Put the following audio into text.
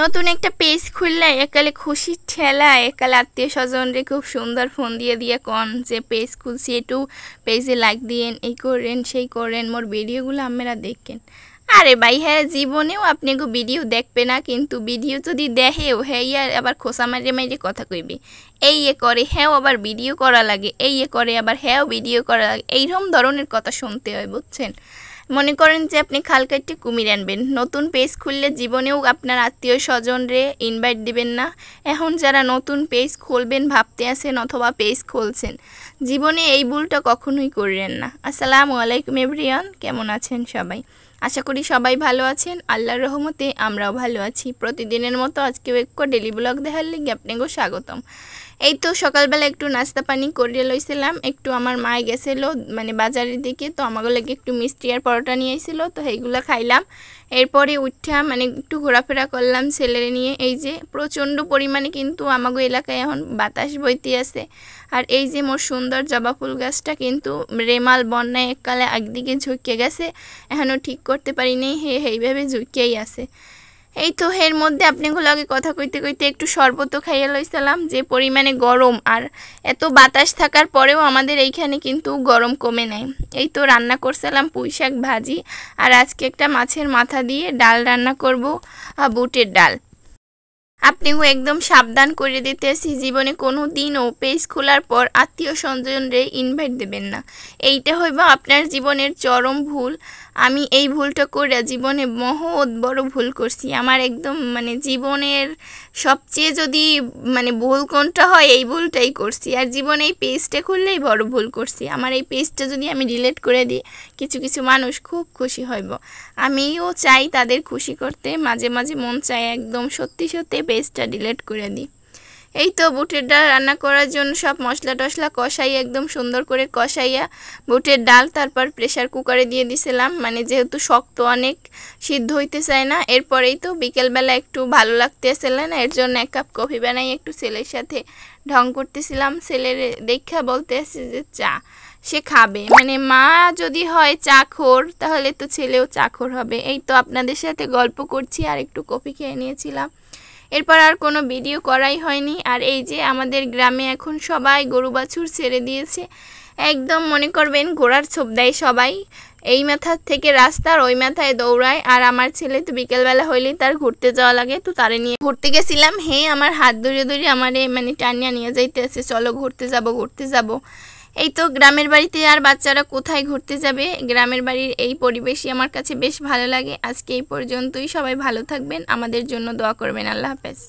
নতুন একটা পেজ খুললে একালে খুশির ঠেলা একালে আত্মীয় স্বজনরে খুব সুন্দর ফোন দিয়ে দিয়ে কন যে পেজ খুলছি একটু পেজে লাইক দিয়েন, এই করেন সেই করেন, মোর ভিডিওগুলো আপনারা দেখেন। আরে ভাই হ্যাঁ, জীবনেও আপনি ভিডিও দেখবে না, কিন্তু ভিডিও যদি দেখেও হ্যাঁ আবার খোসা মারে মারে কথা কইবে, এই করে হ্যাঁ আবার ভিডিও করা লাগে, এই করে আবার হ্যাঁ ভিডিও করা লাগে, এইরকম ধরনের কথা শুনতে হয়, বুঝছেন। মনে করেন যে আপনি খাল কাটতে কুমির আনবেন, নতুন পেজ খুললে জীবনেও আপনার আত্মীয় স্বজনরে ইনভাইট দিবেন না। এখন যারা নতুন পেজ খুলবেন ভাবতে আছেন অথবা পেজ খুলছেন, জীবনে এই ভুলটা কখনোই করবেন না। আসসালামু আলাইকুম এভরিওয়ান, কেমন আছেন সবাই? আশা করি সবাই ভালো আছেন, আল্লাহর রহমতে আমরাও ভালো আছি। প্রতিদিনের মতো আজকেও একটু ডেলি ব্লগ দেখার লিগে আপনাকেও স্বাগতম। এই তো সকালবেলা একটু নাস্তা পানি করে লইছিলাম, একটু আমার মা গেছিলো মানে বাজারের দিকে, তো আমাকে লাগে একটু মিষ্টি আর পরোটা নিয়ে আইছিল, তো সেইগুলো খাইলাম। এরপরে উঠা মানে একটু ঘোরাফেরা করলাম ছেলেরে নিয়ে। এই যে প্রচণ্ড পরিমাণে কিন্তু আমাগো এলাকায় এখন বাতাস বইতে আছে। আর এই যে মোর সুন্দর জবা ফুল গাছটা কিন্তু রেমাল বন্যায় এককালে একদিকে ঝুঁকে গেছে, এখনও ঠিক করতে পারিনি, এইভাবে ঝুঁকেই আছে। এই তো এর মধ্যে আপনাগুলো আগে কথা কইতে কইতে একটু শরবতও খাইয়ে লইছিলাম, যে পরিমাণে গরম আর এত বাতাস থাকার পরেও আমাদের এইখানে কিন্তু গরম কমে নাই। এই তো রান্না করছিলাম পুঁই শাক ভাজি, আর আজকে একটা মাছের মাথা দিয়ে ডাল রান্না করব, বুটের ডাল। আপনিও একদম সাবধান করে দিতেছি, জীবনে কোনো দিনও পেজ খোলার পর আত্মীয় স্বজনরে ইনভাইট দেবেন না। এইটা হইব আপনার জীবনের চরম ভুল। আমি এই ভুলটা করে জীবনে মহৎ বড় ভুল করছি। আমার একদম মানে জীবনের সবচেয়ে যদি মানে ভুল কোনটা হয়, এই ভুলটাই করছি। আর জীবনে এই পেজটা খুললেই বড় ভুল করছি। আমার এই পেজটা যদি আমি ডিলিট করে দিই, কিছু কিছু মানুষ খুব খুশি হইব। আমিও চাই তাদের খুশি করতে, মাঝে মাঝে মন চায় একদম সত্যি সত্যি পেজটা ডিলিট করে দিই। এই তো বুটের ডাল রান্না করার জন্য সব মশলা টশলা কষাইয়া একদম সুন্দর করে কষাইয়া বুটের ডাল তারপর প্রেশার কুকারে দিয়ে দিছিলাম, মানে যেহেতু শক্ত অনেক সিদ্ধ হইতে চায় না। এরপরেই তো বিকেলবেলা একটু ভালো লাগতেছিল না, এর জন্য 1 কাপ কফি বানাই একটু ছেলের সাথে ঢং করতেছিলাম। ছেলের দেখা বলতে আসছে যে চা সে খাবে, মানে মা যদি হয় চাখোর তাহলে তো ছেলেও চাখোর হবে। এই তো আপনাদের সাথে গল্প করছি আর একটু কফি খেয়ে নিয়েছিলাম। এরপর আর কোনো ভিডিও করাই হয়নি। আর এই যে আমাদের গ্রামে এখন সবাই গরু বাছুর ছেড়ে দিয়েছে, একদম মনে করবেন ঘোড়ার ছোপ দেয় সবাই, এই মাথার থেকে রাস্তার ওই মাথায় দৌড়ায়। আর আমার ছেলে তো বিকেলবেলা হইলেই তার ঘুরতে যাওয়া লাগে, তো তারে নিয়ে ঘুরতে গেছিলাম। আমার হাত ধরে ধরে আমারে মানে টানিয়া নিয়ে যাইতে আছে, চলো ঘুরতে যাব ঘুরতে যাব। এই তো গ্রামের বাড়িতে আর বাচ্চারা কোথায় ঘুরতে যাবে, গ্রামের বাড়ির এই পরিবেশই আমার কাছে বেশ ভালো লাগে। আজকে এই পর্যন্তই, সবাই ভালো থাকবেন, আমাদের জন্য দোয়া করবেন। আল্লাহ হাফেজ।